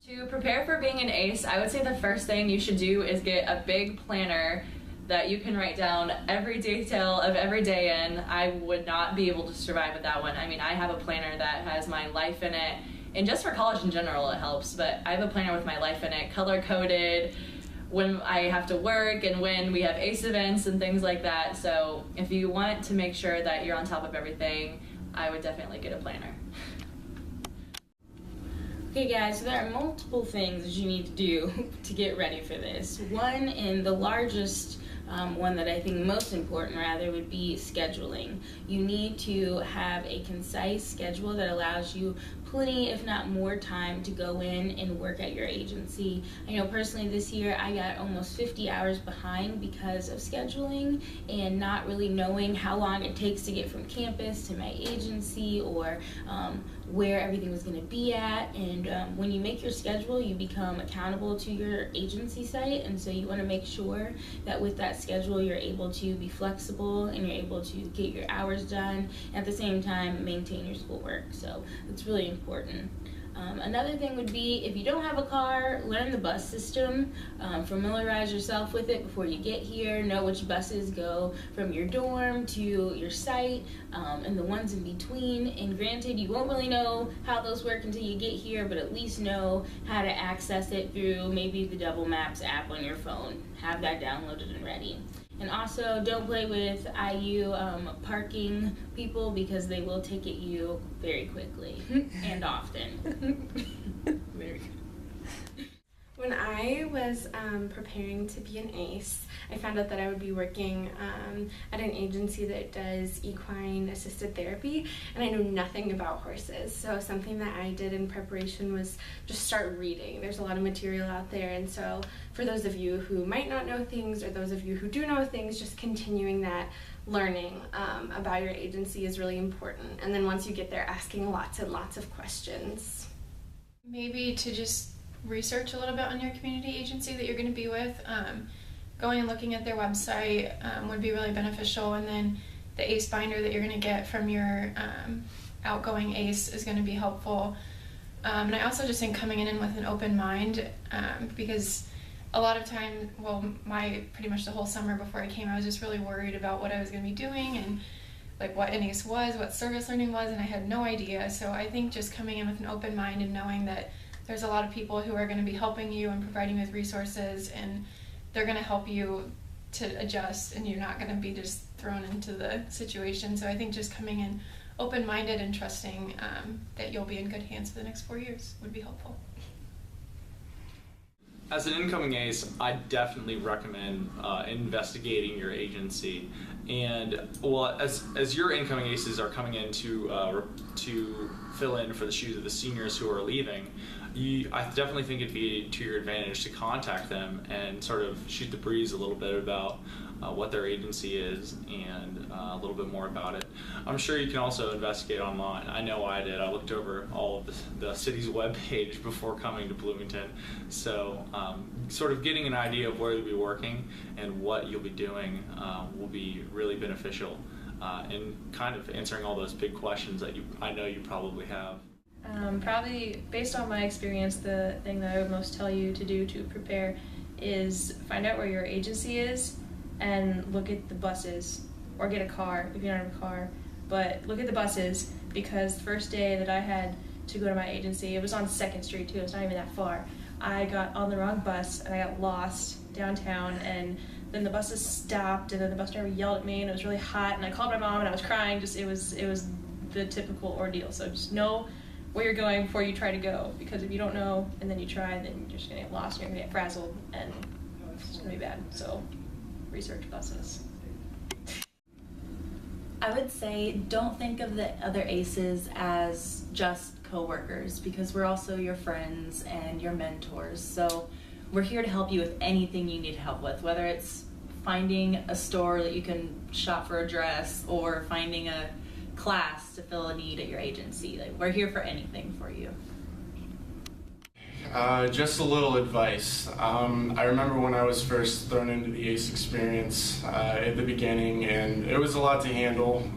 To prepare for being an ace, I would say the first thing you should do is get a big planner that you can write down every detail of every day in. I would not be able to survive with that one. I mean, I have a planner that has my life in it, and just for college in general it helps, but I have a planner with my life in it, color-coded, when I have to work and when we have ACE events and things like that. So if you want to make sure that you're on top of everything, I would definitely get a planner. Okay guys, so there are multiple things that you need to do to get ready for this. One, and the largest one that I think most important rather, would be scheduling. You need to have a concise schedule that allows you plenty, if not more, time to go in and work at your agency. I know personally this year I got almost 50 hours behind because of scheduling and not really knowing how long it takes to get from campus to my agency, or where everything was going to be at. And when you make your schedule, you become accountable to your agency site, and so you want to make sure that with that schedule you're able to be flexible and you're able to get your hours done, at the same time maintain your schoolwork. So it's really important. Another thing would be, if you don't have a car, learn the bus system. Familiarize yourself with it before you get here. Know which buses go from your dorm to your site, and the ones in between. And granted, you won't really know how those work until you get here, but at least know how to access it through maybe the Double Maps app on your phone. Have that downloaded and ready. And also, don't play with IU parking people, because they will ticket you very quickly and often. Very good. When I was preparing to be an ACE, I found out that I would be working at an agency that does equine assisted therapy, and I knew nothing about horses. So something that I did in preparation was just start reading. There's a lot of material out there, and so for those of you who might not know things, or those of you who do know things, just continuing that learning about your agency is really important. And then once you get there, asking lots and lots of questions. Maybe to just research a little bit on your community agency that you're going to be with. Going and looking at their website would be really beneficial, and then the ACE binder that you're going to get from your outgoing ACE is going to be helpful. And I also just think coming in with an open mind, because a lot of time, well, pretty much the whole summer before I came, I was just really worried about what I was going to be doing and like what an ACE was, what service learning was, and I had no idea. So I think just coming in with an open mind and knowing that there's a lot of people who are going to be helping you and providing you with resources, and they're going to help you to adjust, and you're not going to be just thrown into the situation. So I think just coming in open-minded and trusting that you'll be in good hands for the next 4 years would be helpful. As an incoming ACE, I definitely recommend investigating your agency. And well, as your incoming ACEs are coming in to fill in for the shoes of the seniors who are leaving, I definitely think it'd be to your advantage to contact them and sort of shoot the breeze a little bit about what their agency is and a little bit more about it. I'm sure you can also investigate online. I know I did. I looked over all of the city's webpage before coming to Bloomington. So sort of getting an idea of where you'll be working and what you'll be doing will be really beneficial in kind of answering all those big questions that I know you probably have. Probably based on my experience, the thing that I would most tell you to do to prepare is find out where your agency is and look at the buses, or get a car if you don't have a car. But look at the buses, because the first day that I had to go to my agency, it was on 2nd Street too, it's not even that far. I got on the wrong bus and I got lost downtown, and then the buses stopped, and then the bus driver yelled at me, and it was really hot, and I called my mom and I was crying. Just it was the typical ordeal. So just know where you're going before you try to go, because if you don't know and then you try, then you're just gonna get lost and you're gonna get frazzled, and it's gonna be bad. So research buses. I would say don't think of the other ACEs as just co-workers, because we're also your friends and your mentors. So we're here to help you with anything you need help with, whether it's finding a store that you can shop for a dress, or finding a class to fill a need at your agency. Like, we're here for anything for you. Just a little advice. I remember when I was first thrown into the ACE experience at the beginning, and it was a lot to handle,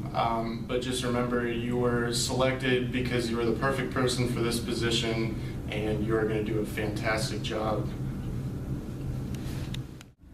but just remember, you were selected because you were the perfect person for this position, and you're going to do a fantastic job.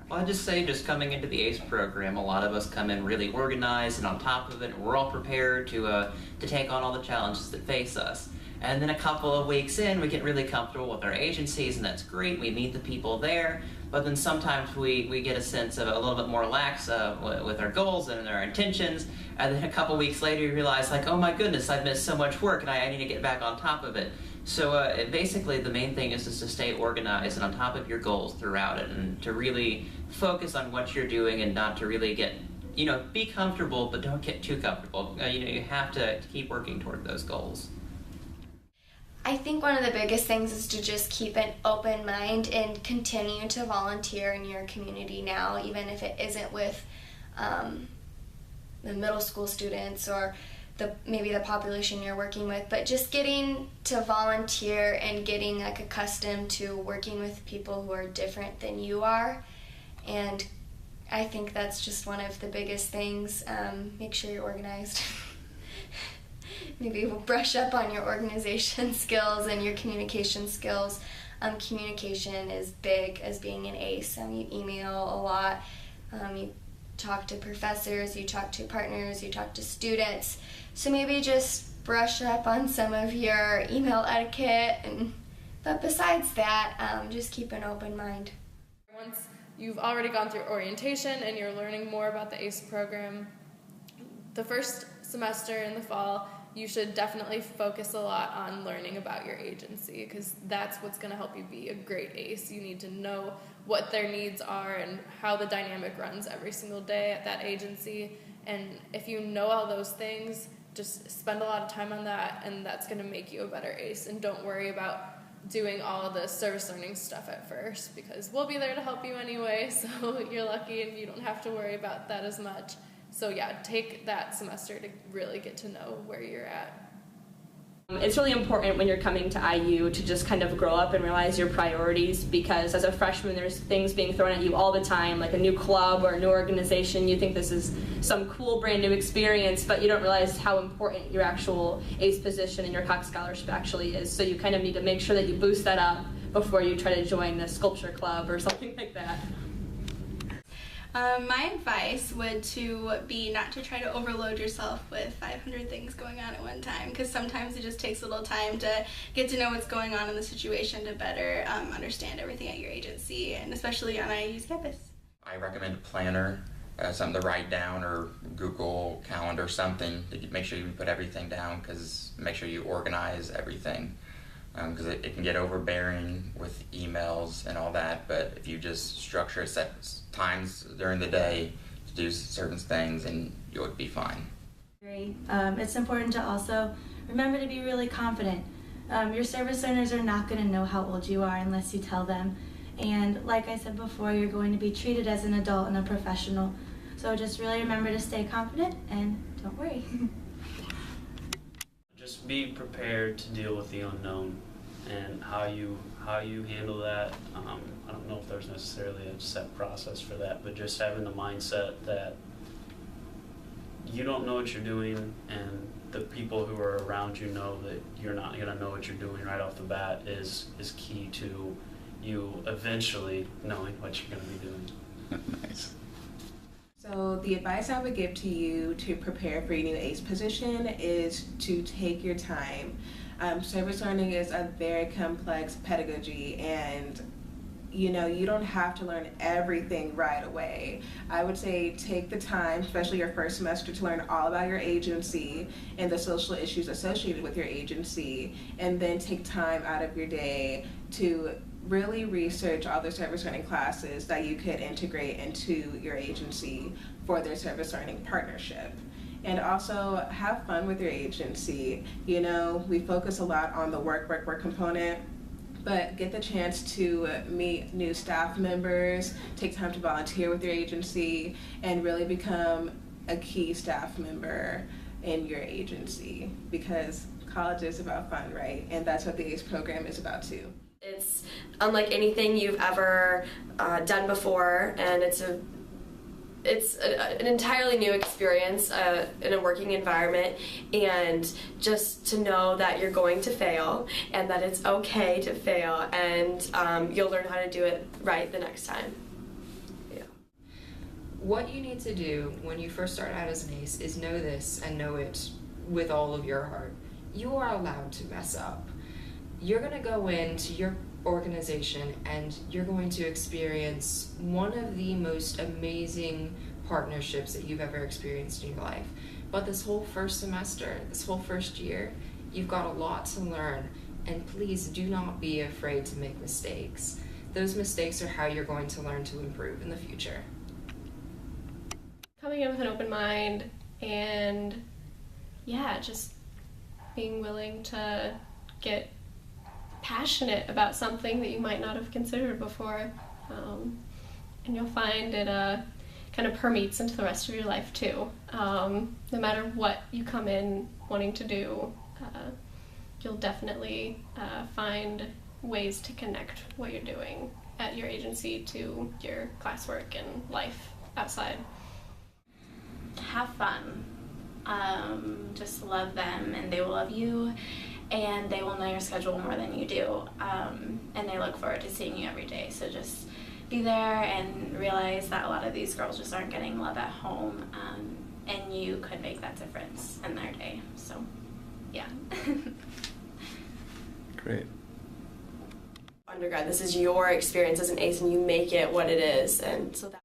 Well, I'd just say, just coming into the ACE program, a lot of us come in really organized and on top of it, and we're all prepared to take on all the challenges that face us. And then a couple of weeks in, we get really comfortable with our agencies, and that's great. We meet the people there, but then sometimes we get a sense of a little bit more lax with our goals and our intentions, and then a couple weeks later, you realize, like, oh my goodness, I've missed so much work, and I need to get back on top of it. So basically, the main thing is just to stay organized and on top of your goals throughout it, and to really focus on what you're doing and not to really get, be comfortable, but don't get too comfortable. You have to keep working toward those goals. I think one of the biggest things is to just keep an open mind and continue to volunteer in your community now, even if it isn't with the middle school students or maybe the population you're working with, but just getting to volunteer and getting accustomed to working with people who are different than you are. And I think that's just one of the biggest things. Make sure you're organized. Maybe brush up on your organization skills and your communication skills. Communication is big as being an ACE. You email a lot. You talk to professors, you talk to partners, you talk to students. So maybe just brush up on some of your email etiquette. But besides that, just keep an open mind. Once you've already gone through orientation and you're learning more about the ACE program, the first semester in the fall, you should definitely focus a lot on learning about your agency, because that's what's going to help you be a great ACE. You need to know what their needs are and how the dynamic runs every single day at that agency. And if you know all those things, just spend a lot of time on that, and that's going to make you a better ACE. And don't worry about doing all the service learning stuff at first, because we'll be there to help you anyway, so you're lucky and you don't have to worry about that as much. So yeah, take that semester to really get to know where you're at. It's really important when you're coming to IU to just kind of grow up and realize your priorities, because as a freshman there's things being thrown at you all the time, like a new club or a new organization. You think this is some cool brand new experience, but you don't realize how important your actual ACE position and your Cox Scholarship actually is. So you kind of need to make sure that you boost that up before you try to join the sculpture club or something like that. My advice would to be not to try to overload yourself with 500 things going on at one time, because sometimes it just takes a little time to get to know what's going on in the situation to better understand everything at your agency, and especially on IU's campus. I recommend a planner, something to write down, or Google Calendar, something to make sure you put everything down, because make sure you organize everything. Because it can get overbearing with emails and all that, but if you just structure set times during the day to do certain things, and you would be fine. It's important to also remember to be really confident. Your service learners are not going to know how old you are unless you tell them. And like I said before, you're going to be treated as an adult and a professional. So just really remember to stay confident and don't worry. Just be prepared to deal with the unknown, and how you handle that. I don't know if there's necessarily a set process for that, but just having the mindset that you don't know what you're doing, and the people who are around you know that you're not going to know what you're doing right off the bat is key to you eventually knowing what you're going to be doing. Nice. So the advice I would give to you to prepare for your new ACE position is to take your time. Service learning is a very complex pedagogy, and you don't have to learn everything right away. I would say take the time, especially your first semester, to learn all about your agency and the social issues associated with your agency, and then take time out of your day to really research all the service learning classes that you could integrate into your agency for their service learning partnership. And also have fun with your agency. We focus a lot on the work component, but get the chance to meet new staff members, take time to volunteer with your agency, and really become a key staff member in your agency, because college is about fun, right? And that's what the ACE program is about too. It's unlike anything you've ever done before, and it's a it's an entirely new experience in a working environment, and just to know that you're going to fail and that it's okay to fail, and you'll learn how to do it right the next time. Yeah. What you need to do when you first start out as an ACE is know this and know it with all of your heart. You are allowed to mess up. You're going to go into your organization and you're going to experience one of the most amazing partnerships that you've ever experienced in your life. But this whole first semester, this whole first year, you've got a lot to learn, and please do not be afraid to make mistakes. Those mistakes are how you're going to learn to improve in the future. Coming in with an open mind and just being willing to get passionate about something that you might not have considered before, and you'll find it kind of permeates into the rest of your life too. No matter what you come in wanting to do, you'll definitely find ways to connect what you're doing at your agency to your classwork and life outside. Have fun. Just love them, and they will love you, and they will know your schedule more than you do, and they look forward to seeing you every day. So just be there and realize that a lot of these girls just aren't getting love at home, and you could make that difference in their day. So yeah. Great. Undergrad, this is your experience as an ACE, and you make it what it is, and so that